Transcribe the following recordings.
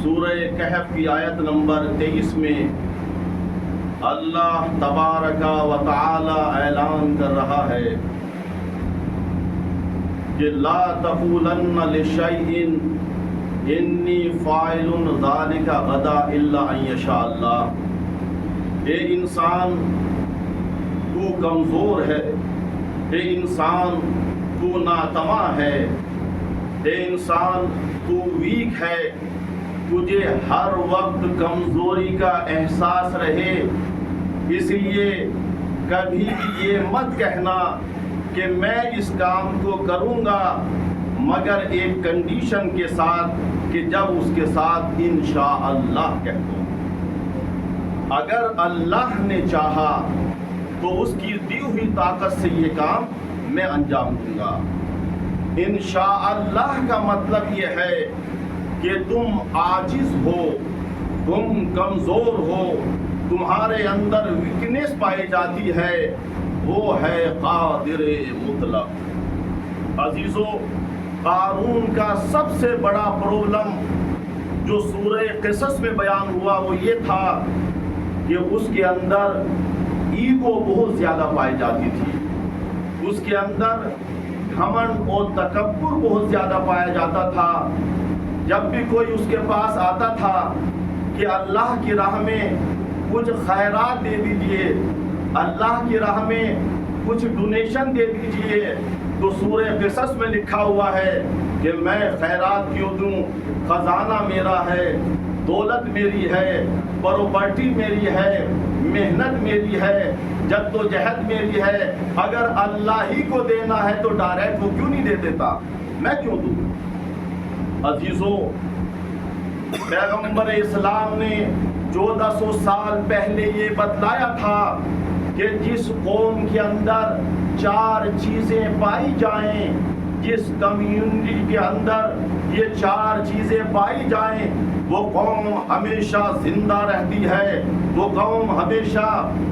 سورہ کہف کی آیت نمبر 23 میں اللہ تبارک و تعالی اعلان کر رہا ہے کہ لا تقولن لشیء انی فاعل ذلک غدا الا ان یشاء اللہ۔ اے انسان تو کمزور ہے، اے انسان تو ناتواں ہے، اے انسان تو ویک ہے، تجھے ہر وقت کمزوری کا احساس رہے، اس لیے کبھی بھی یہ مت کہنا کہ میں اس کام کو کروں گا مگر ایک کنڈیشن کے ساتھ کہ جب اس کے ساتھ انشاءاللہ کہہ دو۔ اگر اللہ نے چاہا تو اس کی دی ہوئی طاقت سے یہ کام میں انجام دوں گا۔ انشاءاللہ کا مطلب یہ ہے کہ تم عاجز ہو، تم کمزور ہو، تمہارے اندر ویکنیس پائی جاتی ہے، وہ ہے قادر مطلق۔ عزیزو، قارون کا سب سے بڑا پرابلم جو سورہ قصص میں بیان ہوا وہ یہ تھا کہ اس کے اندر ایگو بہت زیادہ پائی جاتی تھی، اس کے اندر گھمنڈ اور تکبر بہت زیادہ پایا جاتا تھا۔ جب بھی کوئی اس کے پاس آتا تھا کہ اللہ کی راہ میں کچھ خیرات دے دیجئے، اللہ کی راہ میں کچھ ڈونیشن دے دیجئے، تو سورہ قصص میں لکھا ہوا ہے کہ میں خیرات کیوں دوں، خزانہ میرا ہے، دولت میری ہے، پراپرٹی میری ہے، محنت میری ہے، جد و جہد میری ہے، اگر اللہ ہی کو دینا ہے تو ڈائریکٹ وہ کیوں نہیں دے دیتا، میں کیوں دوں؟ عزیزو، پیغمبر اسلام نے 1400 سال پہلے یہ بتلایا تھا کہ جس قوم کے اندر 4 چیزیں پائی جائیں، جس کمیونٹی کے اندر یہ 4 چیزیں پائی جائیں، وہ قوم ہمیشہ زندہ رہتی ہے، وہ قوم ہمیشہ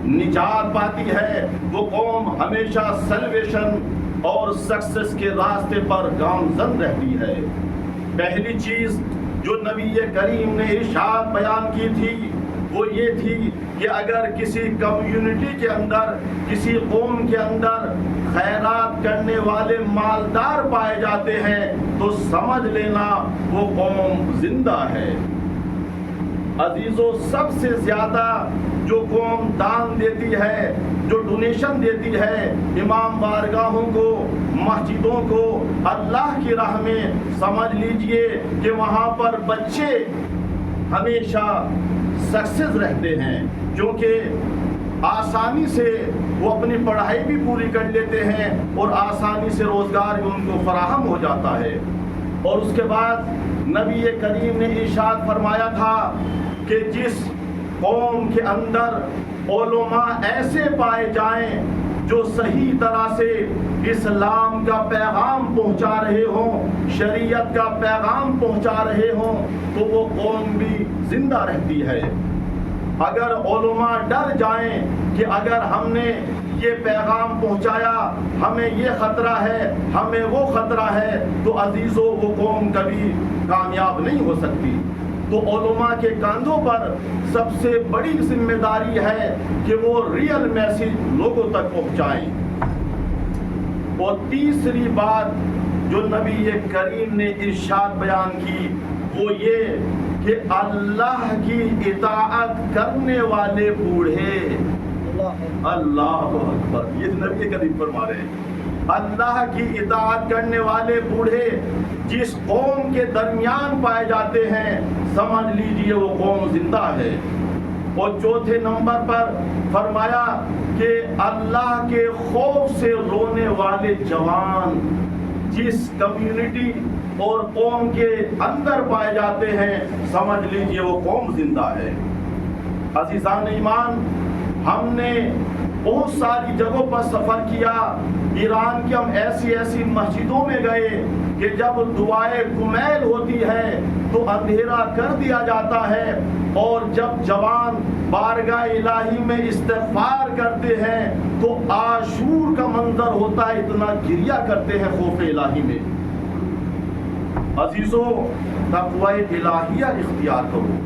نجات پاتی ہے، وہ قوم ہمیشہ سلویشن اور سکسس کے راستے پر گامزن رہتی ہے۔ پہلی چیز جو نبی کریم نے ارشاد بیان کی تھی وہ یہ تھی کہ اگر کسی کمیونٹی کے اندر، کسی قوم کے اندر خیرات کرنے والے مالدار پائے جاتے ہیں تو سمجھ لینا وہ قوم زندہ ہے۔ عزیزو، سب سے زیادہ جو قوم دان دیتی ہے، جو ڈونیشن دیتی ہے امام بارگاہوں کو، مسجدوں کو، اللہ کی راہ میں، سمجھ لیجئے کہ وہاں پر بچے ہمیشہ سکسیس رہتے ہیں، کیونکہ آسانی سے وہ اپنی پڑھائی بھی پوری کر لیتے ہیں اور آسانی سے روزگار بھی ان کو فراہم ہو جاتا ہے۔ اور اس کے بعد نبی کریم نے ارشاد فرمایا تھا کہ جس قوم کے اندر علماء ایسے پائے جائیں جو صحیح طرح سے اسلام کا پیغام پہنچا رہے ہوں، شریعت کا پیغام پہنچا رہے ہوں، تو وہ قوم بھی زندہ رہتی ہے۔ اگر علماء ڈر جائیں کہ اگر ہم نے یہ پیغام پہنچایا ہمیں یہ خطرہ ہے، ہمیں وہ خطرہ ہے، تو عزیزو وہ قوم کبھی کامیاب نہیں ہو سکتی۔ تو علماء کے کاندھوں پر سب سے بڑی ذمہ داری ہے کہ وہ ریئل میسیج لوگوں تک پہنچائیں۔ اور تیسری بات جو نبی کریم نے ارشاد بیان کی وہ یہ کہ اللہ کی اطاعت کرنے والے بوڑھے، اللہ اکبر، یہ نبی کریم فرما رہے ہیں، اللہ کی اطاعت کرنے والے بوڑھے جس قوم کے درمیان پائے جاتے ہیں، سمجھ لیجئے وہ قوم زندہ ہے۔ اور چوتھے نمبر پر فرمایا کہ اللہ کے خوف سے رونے والے جوان جس کمیونٹی اور قوم کے اندر پائے جاتے ہیں، سمجھ لیجئے وہ قوم زندہ ہے۔ عزیزان ایمان، ہم نے بہت ساری جگہوں پر سفر کیا، ایران کی ہم ایسی مسجدوں میں گئے کہ جب دعائے کمیل ہوتی ہے تو اندھیرا کر دیا جاتا ہے، اور جب جوان بارگاہ الہی میں استغفار کرتے ہیں تو عاشور کا منظر ہوتا ہے، اتنا گریہ کرتے ہیں خوف الہی میں۔ عزیزوں تقوی الہیہ اختیار کرو.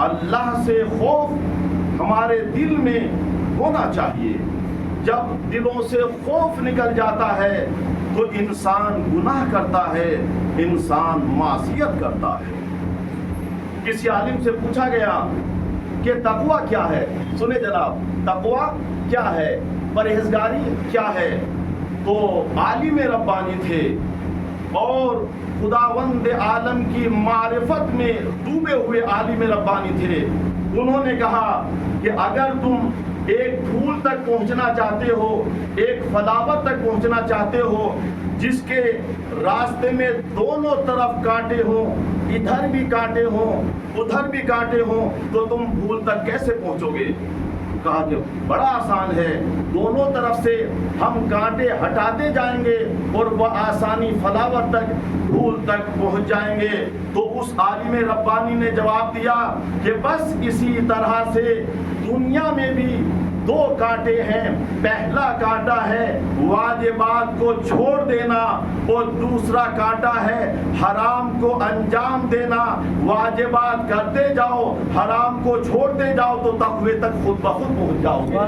اللہ سے خوف ہمارے دل میں ہونا چاہیے. جب دلوں سے خوف نکل جاتا ہے تو انسان گناہ کرتا ہے, انسان معصیت کرتا ہے. کسی عالم سے پوچھا گیا کہ تقوی کیا ہے؟ سنیں جناب, تقوی کیا ہے, پرہیزگاری کیا ہے؟ تو عالم ربانی تھے اور خداوند عالم کی معرفت میں ڈوبے ہوئے عالم ربانی تھے. انہوں نے کہا کہ اگر تم ایک پھول تک پہنچنا چاہتے ہو, ایک فلاور تک پہنچنا چاہتے ہو جس کے راستے میں دونوں طرف کانٹے ہوں, ادھر بھی کانٹے ہوں ادھر بھی کانٹے ہوں, تو تم پھول تک کیسے پہنچو گے؟ کہا کہ بڑا آسان ہے, دونوں طرف سے ہم کانٹے ہٹاتے جائیں گے اور وہ آسانی فلاور تک پھول تک پہنچ جائیں گے. تو اس عالم ربانی نے جواب دیا کہ بس اسی طرح سے دنیا میں بھی دو کانٹے ہیں. پہلا کانٹا ہے واجبات کو چھوڑ دینا اور دوسرا کانٹا ہے حرام کو انجام دینا. واجبات کرتے جاؤ, حرام کو چھوڑتے جاؤ تو تقوی تک خود بخود پہنچ جاؤ گے.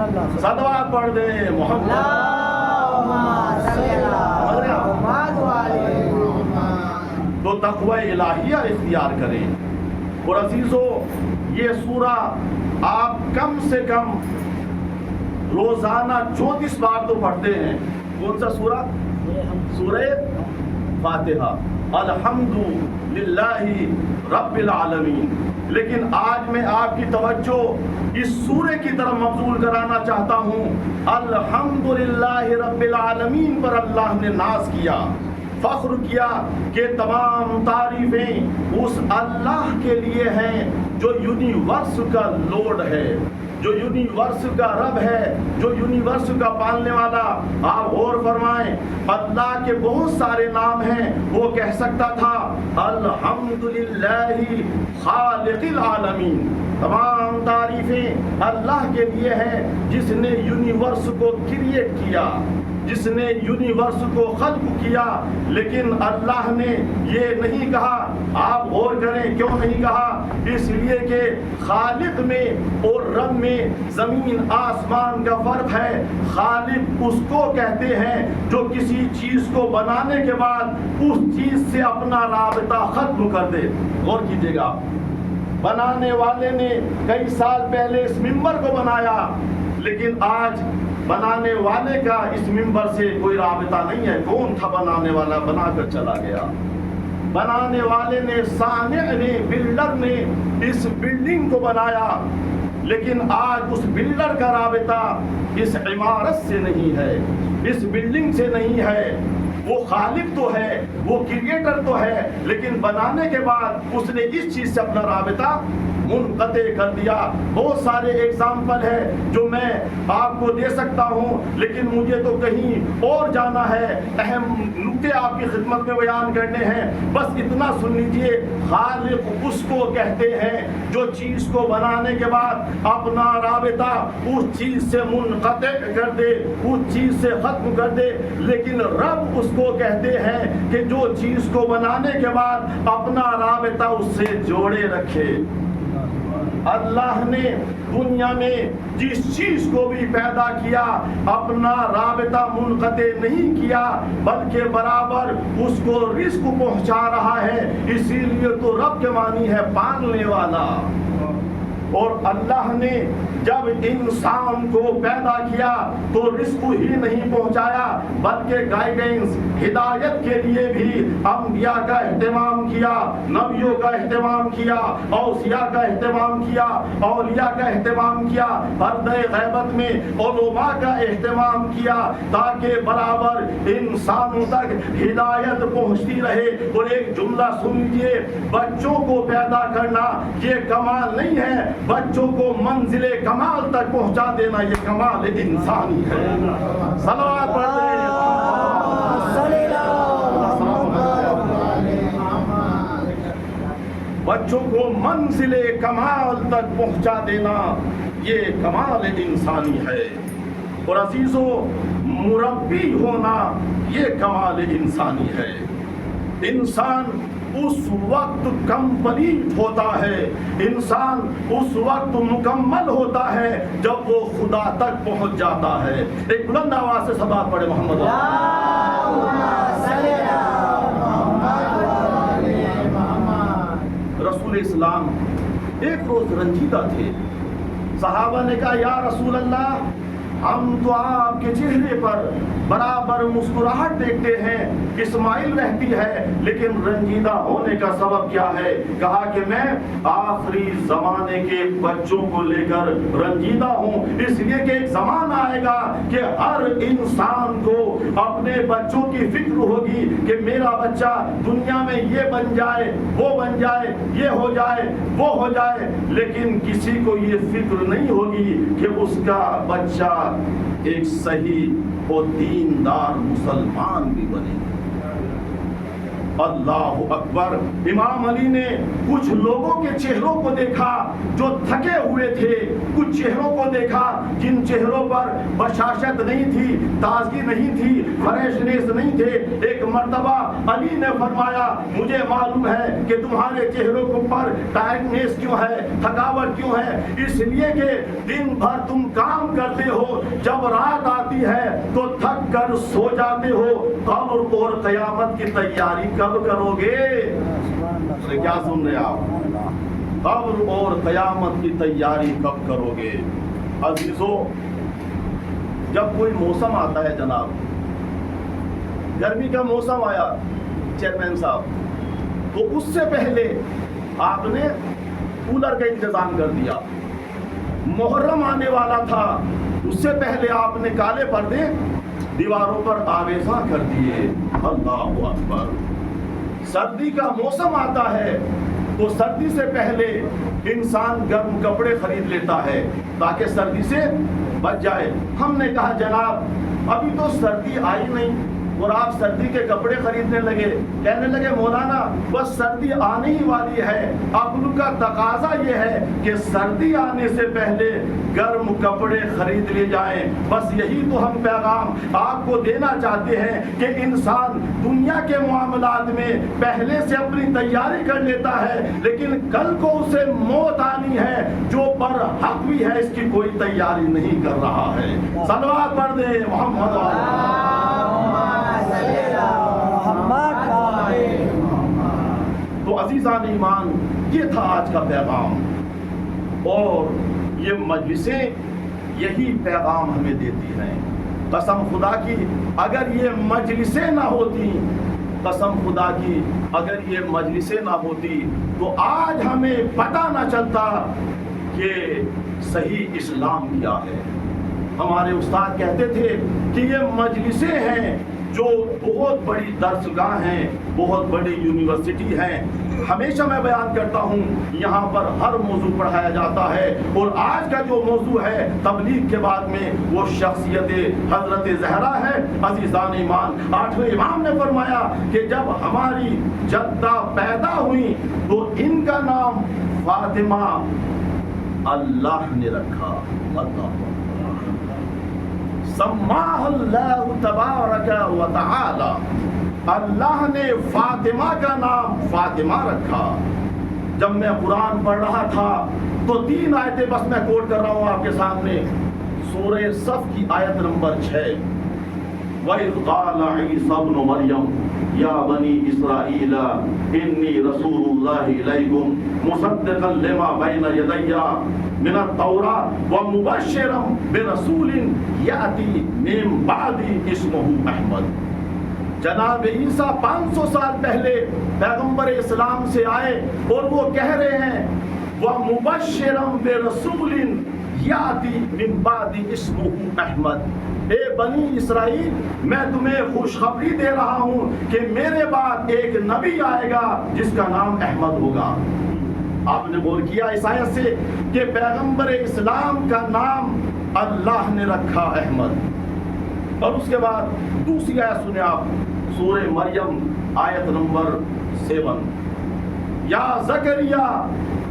صلوات پڑھ دیں محمد. تو تقوی الہیہ اختیار کریں. اور عزیزو یہ سورہ آپ کم سے کم روزانہ 34 بار تو پڑھتے ہیں. کون سا سورہ؟ سورہ فاتحہ, الحمدللہ رب العالمین. لیکن آج میں آپ کی توجہ اس سورے کی طرف مبذول کرانا چاہتا ہوں. الحمدللہ رب العالمین پر اللہ نے ناز کیا, فخر کیا کہ تمام تعریفیں اس اللہ کے لیے ہیں جو یونیورس کا لورڈ ہے, جو یونیورس کا رب ہے, جو یونیورس کا پالنے والا. آپ غور فرمائیں, اللہ کے بہت سارے نام ہیں. وہ کہہ سکتا تھا الحمدللہ خالق العالمین, تمام تعریفیں اللہ کے لیے ہیں جس نے یونیورس کو کریٹ کیا, جس نے یونیورس کو خلق کیا. لیکن اللہ نے یہ نہیں کہا. آپ غور کریں کیوں نہیں کہا؟ اس لیے کہ خالق میں اور رب میں زمین آسمان کا فرق ہے. خالق اس کو کہتے ہیں جو کسی چیز کو بنانے کے بعد اس چیز سے اپنا رابطہ ختم کر دے. غور کیجیے گا, بنانے والے نے کئی سال پہلے اس ممبر کو بنایا, لیکن آج بنانے والے کا اس ممبر سے کوئی رابطہ نہیں ہے. کون تھا بنانے والا؟ بنا کر چلا گیا. بنانے والے نے, صانع نے, بلڈر نے اس بلڈنگ کو بنایا, لیکن آج اس بلڈر کا رابطہ اس عمارت سے نہیں ہے, اس بلڈنگ سے نہیں ہے. وہ خالق تو ہے, وہ کریٹر تو ہے, لیکن بنانے کے بعد اس نے اس چیز سے اپنا رابطہ منقطع کر دیا. بہت سارے ایگزامپل ہے جو میں آپ کو دے سکتا ہوں, لیکن مجھے تو کہیں اور جانا ہے. اہم نکتے آپ کی خدمت میں بیان کرنے ہیں, بس اتنا سن لیجئے. خالق اس کو کہتے ہیں جو چیز کو بنانے کے بعد اپنا رابطہ اس چیز سے منقطع کر دے, اس چیز سے ختم کر دے. لیکن رب اس کو کہتے ہیں کہ جو چیز کو بنانے کے بعد اپنا رابطہ اس سے جوڑے رکھے. اللہ نے دنیا میں جس چیز کو بھی پیدا کیا اپنا رابطہ منقطع نہیں کیا, بلکہ برابر اس کو رزق پہنچا رہا ہے. اسی لیے تو رب کے معنی ہے پالنے والا. اور اللہ نے جب انسان کو پیدا کیا تو رزق ہی نہیں پہنچایا, بلکہ گائیڈنس, ہدایت کے لیے بھی انبیاء کا اہتمام کیا, نبیوں کا اہتمام کیا, اوصیاء کا اہتمام کیا, اولیاء کا اہتمام کیا, پردہ غیبت میں علماء کا اہتمام کیا, تاکہ برابر انسانوں تک ہدایت پہنچتی رہے. اور ایک جملہ سن لیجیے, بچوں کو پیدا کرنا یہ کمال نہیں ہے, بچوں کو منزل کمال تک پہنچا دینا یہ کمال انسانی ہے. صلوات پڑھتے ہیں. بچوں کو منزل کمال تک پہنچا دینا یہ کمال انسانی ہے. اور عزیزو مربی ہونا یہ کمال انسانی ہے. انسان اس وقت کمپلیٹ ہوتا ہے، انسان اس وقت مکمل ہوتا ہے جب وہ خدا تک پہنچ جاتا ہے۔ ایک بلند آواز سے صلوات پڑھے محمد رسول اسلام ایک روز رنجیدہ تھے۔ صحابہ نے کہا یا رسول اللہ، ہم تو آپ کے چہرے پر برابر مسکراہٹ دیکھتے ہیں، اسمائل رہتی ہے، لیکن رنجیدہ ہونے کا سبب کیا ہے؟ کہا کہ میں آخری زمانے کے بچوں کو لے کر رنجیدہ ہوں، اس لیے کہ ایک زمانہ آئے گا کہ ہر انسان کو اپنے بچوں کی فکر ہوگی کہ میرا بچہ دنیا میں یہ بن جائے، وہ بن جائے، یہ ہو جائے، وہ ہو جائے، لیکن کسی کو یہ فکر نہیں ہوگی کہ اس کا بچہ ایک صحیح اور دیندار مسلمان بھی بنے۔ اللہ اکبر۔ امام علی نے کچھ لوگوں کے چہروں کو دیکھا جو تھکے ہوئے تھے، کچھ چہروں کو دیکھا جن چہروں پر بشاشت نہیں تھی، تازگی نہیں تھی، فریشنس نہیں تھے۔ ایک مرتبہ علی نے فرمایا مجھے معلوم ہے کہ تمہارے چہروں کے اوپر ٹائرڈنس کیوں ہے، تھکاوٹ کیوں ہے، اس لیے کہ دن بھر تم کام کرتے ہو، جب رات آتی ہے تو تھک کر سو جاتے ہو، قبر اور قیامت کی تیاری کب کرو گے؟ کیا سن رہے آپ؟ قبر اور قیامت کی تیاری کب کرو گے؟ عزیزو، جب کوئی موسم آتا ہے جناب، گرمی کا موسم آیا چیئرمین صاحب، تو اس سے پہلے آپ نے کولر کا انتظام کر دیا۔ محرم آنے والا تھا، اس سے پہلے آپ نے کالے پردے دیواروں پر آویزاں کر دیے۔ اللہ اکبر۔ سردی کا موسم آتا ہے تو سردی سے پہلے انسان گرم کپڑے خرید لیتا ہے تاکہ سردی سے بچ جائے۔ ہم نے کہا جناب ابھی تو سردی آئی نہیں اور آپ سردی کے کپڑے خریدنے لگے۔ کہنے لگے مولانا بس سردی آنے ہی والی ہے، عقل کا تقاضا یہ ہے کہ سردی آنے سے پہلے گرم کپڑے خرید لیے جائیں۔ بس یہی تو ہم پیغام آپ کو دینا چاہتے ہیں کہ انسان دنیا کے معاملات میں پہلے سے اپنی تیاری کر لیتا ہے، لیکن کل کو اسے موت آنی ہے، جو پر حق بھی ہے اس کی کوئی تیاری نہیں کر رہا ہے۔ صلوات پڑھ دیں محمد۔ تو عزیزان ایمان، یہ تھا آج کا پیغام، اور یہ مجلسیں یہی پیغام ہمیں دیتی ہیں۔ قسم خدا کی اگر یہ مجلسیں نہ ہوتی، قسم خدا کی اگر یہ مجلسیں نہ ہوتی تو آج ہمیں پتہ نہ چلتا کہ صحیح اسلام کیا ہے۔ ہمارے استاد کہتے تھے کہ یہ مجلسیں ہیں جو بہت بڑی درسگاہ ہیں، بہت بڑی یونیورسٹی ہیں۔ ہمیشہ میں بیان کرتا ہوں یہاں پر ہر موضوع پڑھایا جاتا ہے، اور آج کا جو موضوع ہے تبلیغ کے بعد میں وہ شخصیت حضرت زہرا ہے۔ عزیزان ایمان، آٹھویں امام نے فرمایا کہ جب ہماری جدہ پیدا ہوئی تو ان کا نام فاطمہ اللہ نے رکھا۔ اللہ سماہ اللہ تبارک و تعالی، اللہ نے فاطمہ کا نام فاطمہ رکھا۔ جب میں قرآن پڑھ رہا تھا تو 3 آیتیں بس میں کوٹ کر رہا ہوں آپ کے سامنے۔ سورہ صف کی آیت نمبر 6، وَإِذْ قَالَ عِيسَى ابْنُ مَرْيَمَ يَا بَنِي إِسْرَائِيلَ إِنِّي رَسُولُ اللَّهِ إِلَيْكُمْ مُصَدِّقًا لِمَا بَيْنَ يَدَيَّ مِنَ التَّوْرَاةِ وَمُبَشِّرًا بِرَسُولٍ يَأْتِي مِن بَعْدِي اسْمُهُ أَحْمَدُ۔ جناب عیسیٰ 500 سال پہلے پیغمبر اسلام سے آئے اور وہ کہہ رہے ہیں وَمُبَشِّرًا بِرَسُولٍ یاتی من بعد اسمہ احمد، اے بنی اسرائیل میں تمہیں خوشخبری دے رہا ہوں کہ میرے بعد ایک نبی آئے گا جس کا نام احمد ہوگا۔ آپ نے غور کیا اس آیت سے کہ پیغمبر اسلام کا نام اللہ نے رکھا احمد۔ اور اس کے بعد دوسری آیت سنیں آپ، سورہ مریم آیت نمبر 7، یا زکریا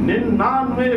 99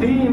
3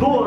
2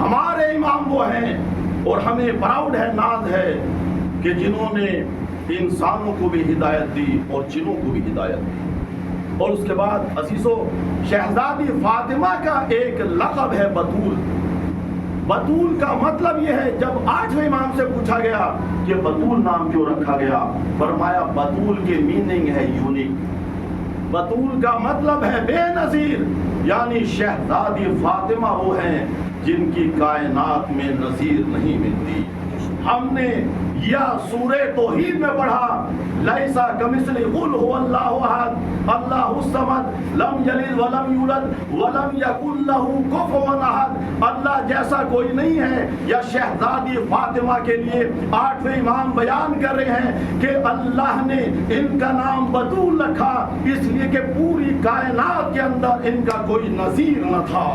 ہمارے امام وہ ہیں اور ہمیں پراؤڈ ہے، ناز ہے کہ جنہوں نے انسانوں کو بھی ہدایت دی اور جنوں کو بھی ہدایت دی۔ اور اس کے بعد عزیزو، شہزادی فاطمہ کا ایک لقب ہے بطول۔ بطول کا مطلب یہ ہے، جب 8ویں امام سے پوچھا گیا کہ بطول نام کیوں رکھا گیا، فرمایا بطول کے میننگ ہے یونیک۔ بطول کا مطلب ہے بے نظیر، یعنی شہزادی فاطمہ وہ ہیں جن کی کائنات میں نظیر نہیں ملتی۔ ہم نے یہ سورہ توحید میں پڑھا، لیسا کمثلہ قل هو اللہ احد اللہ الصمد لم یلد ولم یولد ولم یکن لہ کفوا احد۔ اللہ جیسا کوئی نہیں ہے۔ یا شہزادی فاطمہ کے لیے 8ویں امام بیان کر رہے ہیں کہ اللہ نے ان کا نام بطول رکھا اس لیے کہ پوری کائنات کے اندر ان کا کوئی نظیر نہ تھا۔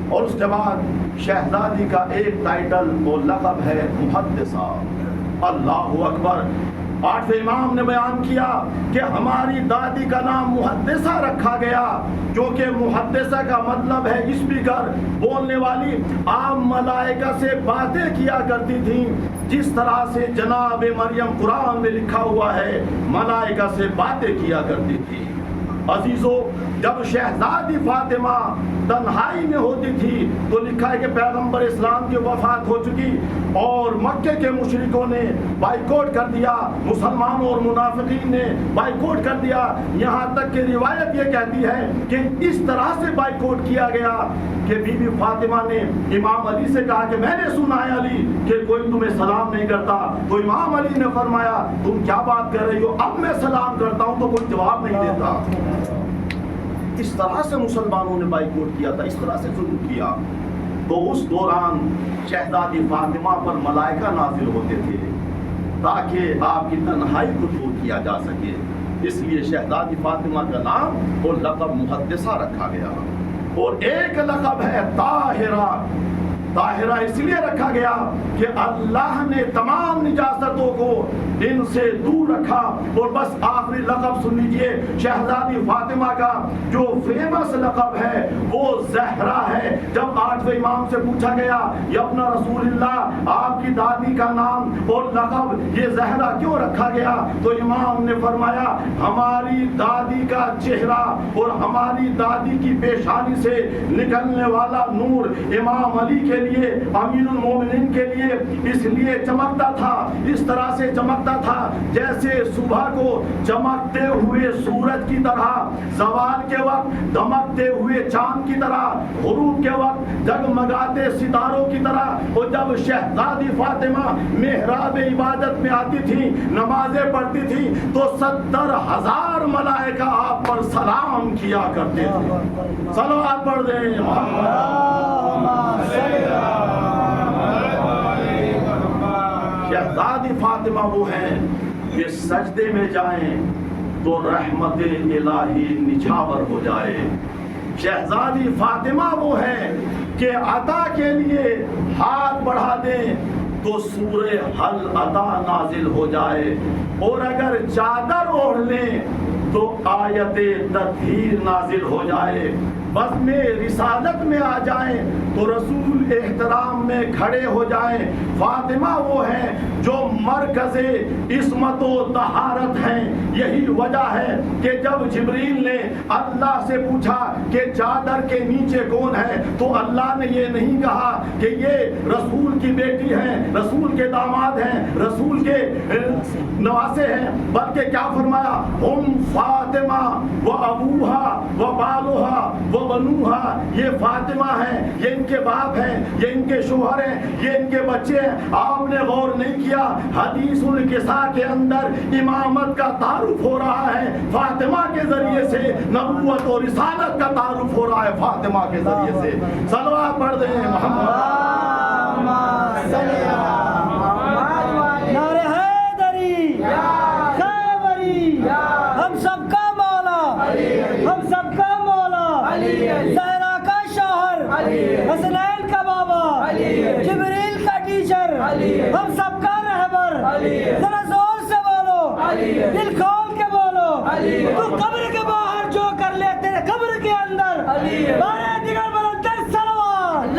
اور اس کے بعد شہزادی کا ایک ٹائٹل و لقب ہے محدثہ۔ اللہ اکبر۔ 8ویں امام نے بیان کیا کہ ہماری دادی کا نام محدثہ رکھا گیا کیونکہ محدثہ کا مطلب ہے اسپیکر، بولنے والی۔ عام ملائکہ سے باتیں کیا کرتی تھیں، جس طرح سے جناب مریم قرآن میں لکھا ہوا ہے ملائکہ سے باتیں کیا کرتی تھی۔ عزیزو، جب شہزادی فاطمہ تنہائی میں ہوتی تھی تو لکھا ہے کہ پیغمبر اسلام کی وفات ہو چکی اور مکے کے مشرکوں نے بائیکاٹ کر دیا، مسلمانوں اور منافقین نے بائیکاٹ کر دیا۔ یہاں تک کہ روایت یہ کہتی ہے کہ اس طرح سے بائیکاٹ کیا گیا کہ بی بی فاطمہ نے امام علی سے کہا کہ میں نے سنا ہے علی کہ کوئی تمہیں سلام نہیں کرتا، تو امام علی نے فرمایا تم کیا بات کر رہی ہو، اب میں سلام کرتا ہوں تو کوئی جواب نہیں دیتا۔ اس طرح سے مسلمانوں نے بائیکاٹ کیا تھا، اس طرح سے ظلم کیا۔ تو اس دوران شہزادی فاطمہ پر ملائکہ نازل ہوتے تھے تاکہ آپ کی تنہائی کو دور کیا جا سکے، اس لیے شہزادی فاطمہ کا نام اور لقب محدثہ رکھا گیا۔ اور ایک لقب ہے طاہرہ۔ طاہرہ اس لیے رکھا گیا کہ اللہ نے تمام نجاستوں کو ان سے دور رکھا۔ اور بس آخری لقب سن لیجئے، شہزادی فاطمہ کا جو فیمس لقب ہے وہ زہرا ہے۔ جب 8ویں امام سے پوچھا گیا یا اپنا رسول اللہ آپ کی دادی کا نام اور لقب یہ زہرا کیوں رکھا گیا، تو امام نے فرمایا ہماری دادی کا چہرہ اور ہماری دادی کی پیشانی سے نکلنے والا نور امام علی کے لیے، امیر المومنین کے لیے اس لیے چمکتا تھا، اس طرح سے چمکتا تھا جیسے صبح کو چمکتے ہوئے سورج کی طرح، زوال کے وقت دمکتے ہوئے چاند کی طرح، غروب کے وقت جگمگاتے ستاروں کی طرح۔ اور جب شہزادی فاطمہ محراب عبادت میں آتی تھی، نمازیں پڑھتی تھی تو 70,000 ملائکہ آپ پر سلام کیا کرتے تھے۔ صلوات پڑھ دیں شہزادی فاطمہ وہ ہیں کہ سجدے میں جائیں تو رحمت الہی نچھاور ہو جائے۔ شہزادی فاطمہ وہ ہیں کہ عطا کے لیے ہاتھ بڑھا دیں تو سورہ حل عطا نازل ہو جائے، اور اگر چادر اوڑھ لیں تو آیت تطہیر نازل ہو جائے۔ بس میں رسالت میں آ جائیں تو رسول احترام میں کھڑے ہو جائیں۔ فاطمہ وہ ہیں جو مرکز عصمت و طہارت ہیں۔ یہی وجہ ہے کہ جب جبریل نے اللہ سے پوچھا کہ چادر کے نیچے کون ہے تو اللہ نے یہ نہیں کہا کہ یہ رسول کی بیٹی ہیں، رسول کے داماد ہیں، رسول کے نواسے ہیں، بلکہ کیا فرمایا ہم فاطمہ و ابوہا و بالوہا و بنوہا، یہ فاطمہ ہیں، یہ ان کے باپ ہیں، یہ ان کے شوہر ہیں، یہ ان کے بچے ہیں۔ آپ نے غور نہیں کیا حدیث القصا کے اندر امامت کا تعارف ہو رہا ہے فاطمہ کے ذریعے سے، نبوت اور رسالت کا تعارف ہو رہا ہے فاطمہ کے ذریعے سے۔ صلوات پڑھ دیں محمد۔ نعرہ حیدری، خیبری، ہم سب کا مولا، ہم سب کا مولا، زہرا کا شوہر، حسنین کا بابا، جبریل کا ٹیچر، ہم سب کا رہبر، ذرا زور سے بولو، دل کھول کے بولو، تو قبر کے باہر جو کر لے تیرے قبر کے اندر بارے دیگر بلندر صلوات۔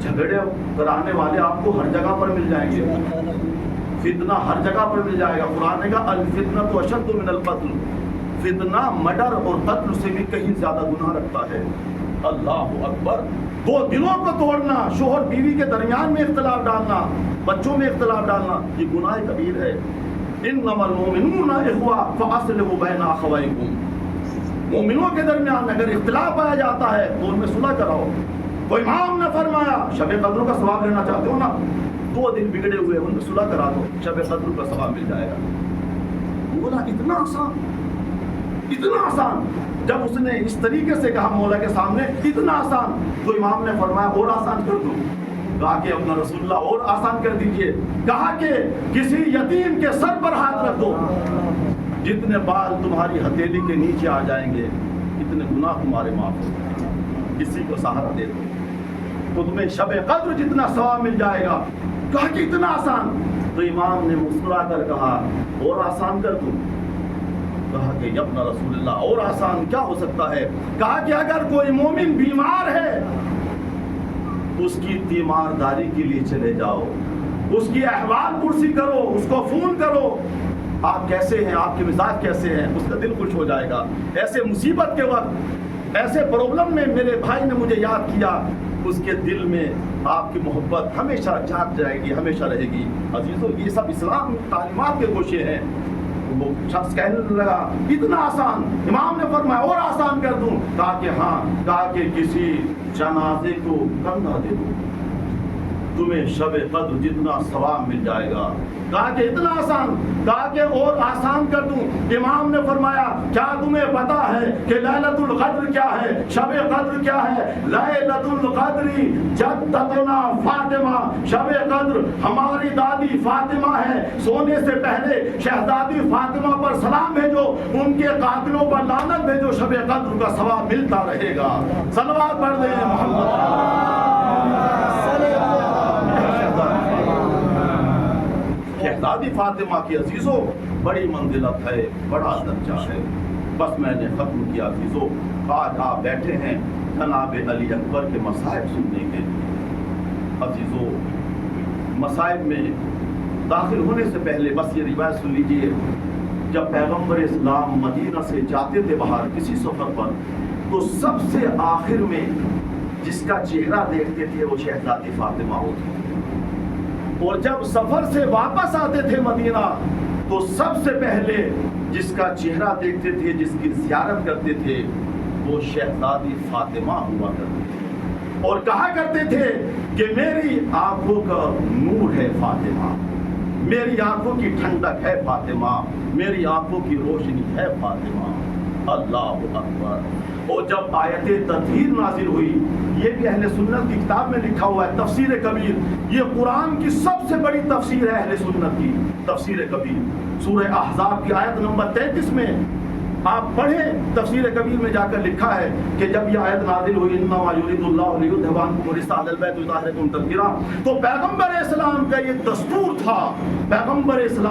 جھگڑے کرانے والے آپ کو ہر جگہ پر مل جائیں گے، فتنہ ہر جگہ پر مل جائے گا۔ قرآن نے کہا الفتنۃ اشد من القتل، فتنہ مرڈر اور قتل سے بھی کہیں زیادہ گناہ رکھتا ہے۔ اللہ اکبر۔ دو دلوں کو توڑنا، شوہر بیوی کے درمیان میں اختلاف ڈالنا، بچوں میں اختلاف ڈالنا، یہ گناہ کبیر ہے۔ انما المؤمنون اخوہ فاصلحوا بین اخویکم، مومنوں کے درمیان اگر اختلاف پایا جاتا ہے تو ان میں صلح کراؤ۔ تو امام نے فرمایا شب قدر کا ثواب لینا چاہتے ہو نا، 2 دن بگڑے ہوئے ان میں صلح کرا دو، شب قدر کا ثواب مل جائے گا۔ بولا اتنا آسان، اتنا آسان۔ جب اس نے اس طریقے سے کہا مولا کے سامنے اتنا آسان، تو امام نے فرمایا اور آسان کر دو۔ کہا کہ اپنا رسول اللہ اور آسان کر دیجئے۔ کہا کہ کسی یتیم کے سر پر ہاتھ رکھ دو، جتنے بال تمہاری ہتھیلی کے نیچے آ جائیں گے اتنے گناہ تمہارے معاف ہو جائیں گے۔ کسی کو سہارا دے دو تو تمہیں شب قدر جتنا ثواب مل جائے گا۔ کہا کہ اتنا آسان، تو امام نے مسکرا کر کہا اور آسان کر دوں۔ کہا کہ یا ابن رسول اللہ اور آسان کیا ہو سکتا ہے؟ کہا کہ اگر کوئی مومن بیمار ہے اس کی تیمارداری کے لیے چلے جاؤ، اس کی احوال پرسی کرو، اس کو فون کرو، آپ کیسے ہیں، آپ کے مزاج کیسے ہیں، اس کا دل خوش ہو جائے گا۔ ایسے مصیبت کے وقت، ایسے پرابلم میں میرے بھائی نے مجھے یاد کیا، اس کے دل میں آپ کی محبت ہمیشہ جاگ جائے گی، ہمیشہ رہے گی۔ عزیزو یہ سب اسلام تعلیمات کے گوشے ہیں۔ وہ شخص کہنے لگا اتنا آسان، امام نے فرمایا اور آسان کر دوں۔ کہا کہ ہاں، کہا کہ کسی جنازے کو کندھا دے دو، تمہیں شب قدر جتنا ثواب مل جائے گا۔ کہا کہ اتنا آسان، کہا کہ اور آسان کر دوں۔ امام نے فرمایا کیا تمہیں پتا ہے کہ لیلۃ القدر کیا ہے، شب قدر کیا ہے؟ لیلۃ القدر جدتنا فاطمہ، شب قدر ہماری دادی فاطمہ ہے۔ سونے سے پہلے شہزادی فاطمہ پر سلام بھیجو، ان کے قاتلوں پر لعنت بھیجو، شب قدر کا ثواب ملتا رہے گا۔ صلوات پڑھ دیں محمد۔ شہزادی فاطمہ کی عزیزوں بڑی منزلت ہے، بڑا درجہ ہے۔ بس میں نے ختم کیا عزیزوں۔ آج آپ بیٹھے ہیں جناب علی اکبر کے مصائب سننے کے لیے۔ عزیزوں مصائب میں داخل ہونے سے پہلے بس یہ روایت سن لیجئے، جب پیغمبر اسلام مدینہ سے جاتے تھے باہر کسی سفر پر، تو سب سے آخر میں جس کا چہرہ دیکھتے تھے وہ شہزادی فاطمہ ہوتی، اور جب سفر سے واپس آتے تھے مدینہ تو سب سے پہلے جس کا چہرہ دیکھتے تھے، جس کی زیارت کرتے تھے، وہ شہزادی فاطمہ ہوا کرتے تھے، اور کہا کرتے تھے کہ میری آنکھوں کا نور ہے فاطمہ، میری آنکھوں کی ٹھنڈک ہے فاطمہ، میری آنکھوں کی روشنی ہے فاطمہ۔ اللہ اکبر۔ اور جب آیت تطہیر نازل ہوئی، یہ بھی اہل سنت کی کتاب میں لکھا ہوا ہے، تفسیر کبیر، یہ قرآن کی سب سے بڑی تفسیر ہے اہل سنت کی، تفسیر کبیر، سورہ احزاب کی آیت نمبر 33 میں آپ پڑھیں، تفسیر کبیر میں جا کر لکھا ہے کہ جب یہ آیت نازل ہوئی انما یرید اللہ لیذھب عنکم الرجس اہل البیت ویطہرکم تطہیرا، تو پیغمبر اسلام کا یہ دستور تھا، پیغمبر اسلام